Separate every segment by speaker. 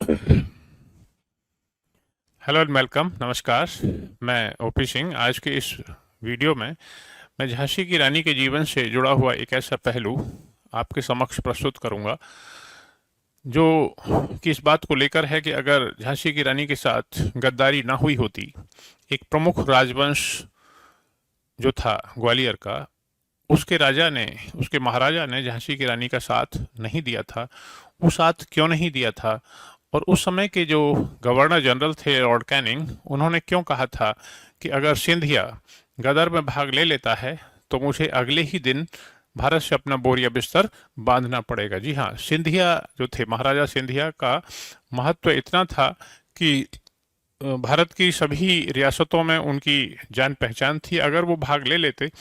Speaker 1: Hello and welcome, नमस्कार। मैं OP Singh. आज के इस वीडियो में मैं झांसी की रानी के जीवन से जुड़ा हुआ एक ऐसा पहलू आपके समक्ष प्रस्तुत करूंगा जो कि इस बात को लेकर है कि अगर झांसी की रानी के साथ गद्दारी ना हुई होती, एक प्रमुख राजवंश जो था ग्वालियर का, उसके राजा ने, उसके महाराजा ने झांसी की रानी का साथ नहीं दिया था। वो साथ क्यों नहीं दिया था, और उस समय के जो गवर्नर जनरल थे लॉर्ड कैनिंग, उन्होंने क्यों कहा था कि अगर सिंधिया गदर में भाग ले लेता है तो मुझे अगले ही दिन भारत से अपना बोरिया बिस्तर बांधना पड़ेगा। जी हाँ, सिंधिया जो थे, महाराजा सिंधिया का महत्व इतना था कि भारत की सभी रियासतों में उनकी जान पहचान थी। अगर वो भाग ले लेते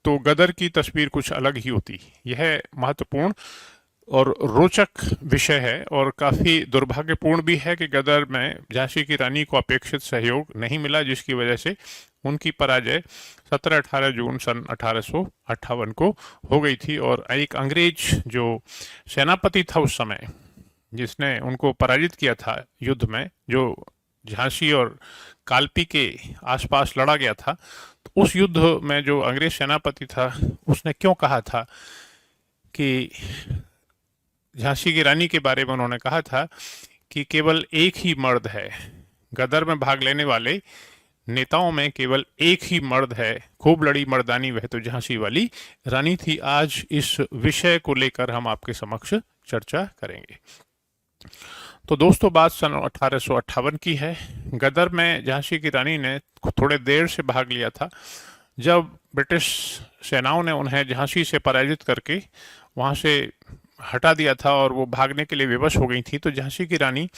Speaker 1: तो गदर की तस्वीर कुछ अलग ही होती। यह महत्वपूर्ण और रोचक विषय है, और काफी दुर्भाग्यपूर्ण भी है कि गदर में झांसी की रानी को अपेक्षित सहयोग नहीं मिला, जिसकी वजह से उनकी पराजय 17-18 जून सन 1858 को हो गई थी। और एक अंग्रेज जो सेनापति था उस समय, जिसने उनको पराजित किया था युद्ध में, जो झांसी और कालपी के आसपास लड़ा गया था, तो उस युद्ध में जो अंग्रेज सेनापति था, उसने क्यों कहा था कि झांसी की रानी के बारे में, उन्होंने कहा था कि केवल एक ही मर्द है, गदर में भाग लेने वाले नेताओं में केवल एक ही मर्द है, खूब लड़ी मर्दानी वह तो झांसी वाली रानी थी। आज इस विषय को लेकर हम आपके समक्ष चर्चा करेंगे। तो दोस्तों, बात सन 1858 की है। गदर में झांसी की रानी ने थोड़े देर से भाग लिया था। जब ब्रिटिश सेनाओं ने उन्हें झांसी से पराजित करके वहां से हटा दिया था और वो भागने के लिए विवश हो गई थी, तो झांसी की रानी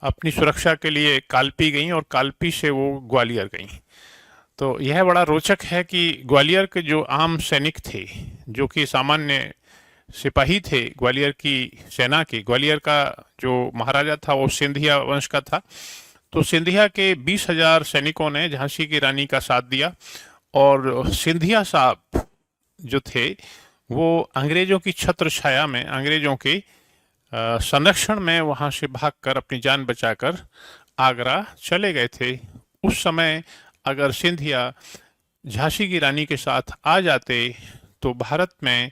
Speaker 1: अपनी सुरक्षा के लिए कालपी गई और कालपी से वो ग्वालियर गई। तो यह बड़ा रोचक है कि ग्वालियर के जो आम सैनिक थे, जो कि सामान्य सिपाही थे ग्वालियर की सेना के, ग्वालियर का जो महाराजा था वो सिंधिया वंश का था, तो सिंधिया के 20,000 सैनिकों ने झांसी की रानी का साथ दिया। और सिंधिया साहब जो थे वो अंग्रेजों की छत्र छाया में, अंग्रेजों के संरक्षण में वहां से भागकर अपनी जान बचाकर आगरा चले गए थे। उस समय अगर सिंधिया झांसी की रानी के साथ आ जाते तो भारत में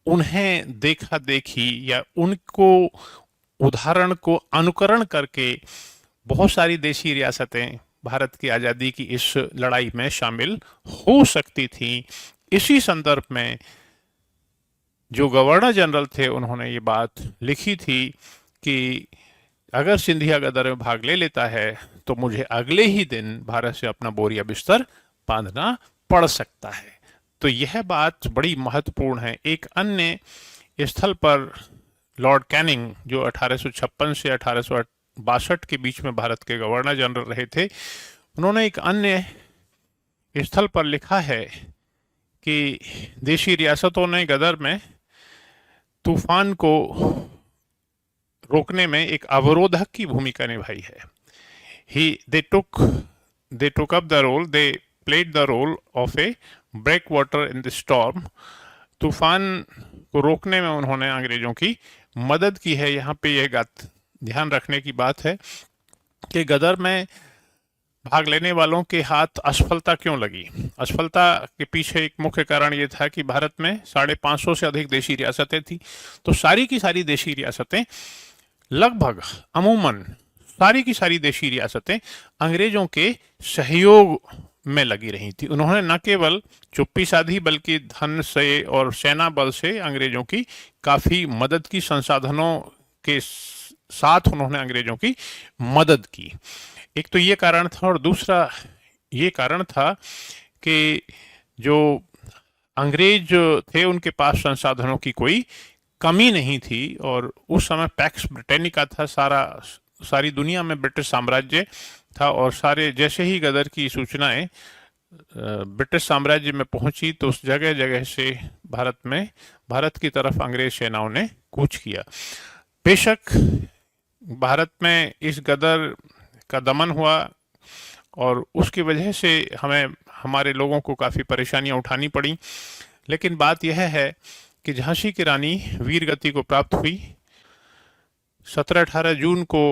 Speaker 1: उन्हें देखा देखी या उनको उदाहरण को अनुकरण करके बहुत सारी देशी रियासतें भारत की आज़ादी की इस लड़ाई में शामिल हो सकती थी। इसी संदर्भ में जो गवर्नर जनरल थे, उन्होंने ये बात लिखी थी कि अगर सिंधिया गदर में भाग ले लेता है तो मुझे अगले ही दिन भारत से अपना बोरिया बिस्तर बांधना पड़ सकता है। तो यह बात बड़ी महत्वपूर्ण है। एक अन्य स्थल पर लॉर्ड कैनिंग, जो 1856 से 1862 के बीच में भारत के गवर्नर जनरल रहे थे, उन्होंने एक अन्य स्थल पर लिखा है कि देशी रियासतों ने गदर में तूफान को रोकने में एक अवरोधक की भूमिका निभाई है। They took up the role, they played the role of a breakwater in the storm. तूफान को रोकने में उन्होंने अंग्रेजों की मदद की है। यहाँ पे यह बात ध्यान रखने की बात है कि गदर में भाग लेने वालों के हाथ असफलता क्यों लगी। असफलता के पीछे एक मुख्य कारण ये था कि भारत में 550 से अधिक देशी रियासतें थी। तो सारी की सारी देशी रियासतें, लगभग अमूमन सारी की सारी देशी रियासतें अंग्रेजों के सहयोग में लगी रही थी। उन्होंने न केवल चुप्पी साधी, बल्कि धन से और सेना बल से अंग्रेजों की काफी मदद की, संसाधनों के साथ उन्होंने अंग्रेजों की मदद की। एक तो ये कारण था, और दूसरा ये कारण था कि जो अंग्रेज थे उनके पास संसाधनों की कोई कमी नहीं थी। और उस समय पैक्स ब्रिटेनिका था, सारी दुनिया में ब्रिटिश साम्राज्य था। और सारे, जैसे ही गदर की सूचनाएं ब्रिटिश साम्राज्य में पहुंची तो उस जगह जगह से भारत की तरफ अंग्रेज सेनाओं ने कूच किया। बेशक भारत में इस गदर का दमन हुआ और उसकी वजह से हमें, हमारे लोगों को काफ़ी परेशानियां उठानी पड़ी। लेकिन बात यह है कि झांसी की रानी वीर गति को प्राप्त हुई। 17-18 जून को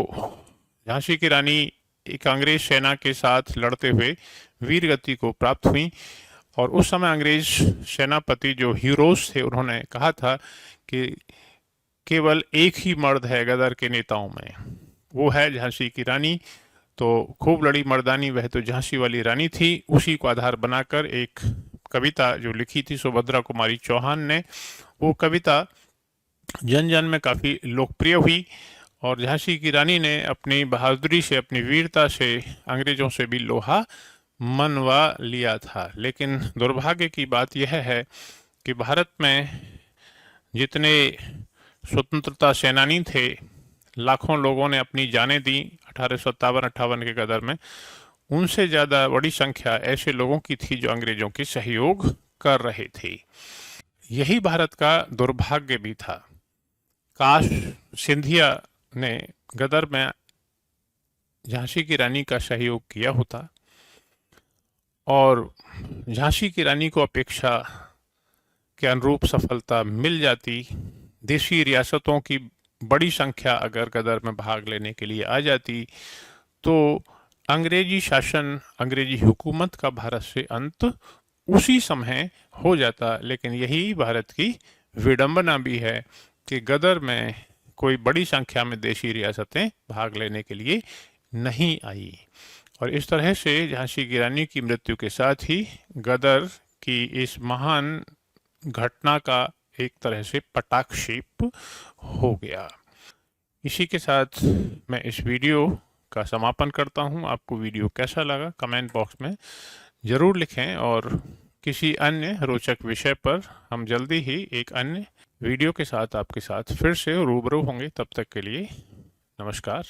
Speaker 1: झांसी की रानी एक अंग्रेज सेना के साथ लड़ते हुए वीर गति को प्राप्त हुई। और उस समय अंग्रेज सेनापति जो हीरोज थे उन्होंने कहा था कि केवल एक ही मर्द है गदर के नेताओं में, वो है झांसी की रानी। तो खूब लड़ी मर्दानी वह तो झांसी वाली रानी थी। उसी को आधार बनाकर एक कविता जो लिखी थी सुभद्रा कुमारी चौहान ने, वो कविता जन जन में काफ़ी लोकप्रिय हुई। और झांसी की रानी ने अपनी बहादुरी से, अपनी वीरता से अंग्रेजों से भी लोहा मनवा लिया था। लेकिन दुर्भाग्य की बात यह है कि भारत में जितने स्वतंत्रता सेनानी थे, लाखों लोगों ने अपनी जानें दी 1857-58 के गदर में, उनसे ज़्यादा बड़ी संख्या ऐसे लोगों की थी जो अंग्रेजों के सहयोग कर रहे थे। यही भारत का दुर्भाग्य भी था। काश सिंधिया ने गदर में झांसी की रानी का सहयोग किया होता और झांसी की रानी को अपेक्षा के अनुरूप सफलता मिल जाती। देशी रियासतों की बड़ी संख्या अगर गदर में भाग लेने के लिए आ जाती तो अंग्रेजी शासन, अंग्रेजी हुकूमत का भारत से अंत उसी समय हो जाता। लेकिन यही भारत की विडंबना भी है कि गदर में कोई बड़ी संख्या में देशी रियासतें भाग लेने के लिए नहीं आई। और इस तरह से झांसी की रानी की मृत्यु के साथ ही गदर की इस महान घटना का एक तरह से पटाक्षेप हो गया। इसी के साथ मैं इस वीडियो का समापन करता हूं। आपको वीडियो कैसा लगा कमेंट बॉक्स में ज़रूर लिखें और किसी अन्य रोचक विषय पर हम जल्दी ही एक अन्य वीडियो के साथ आपके साथ फिर से रूबरू होंगे। तब तक के लिए नमस्कार।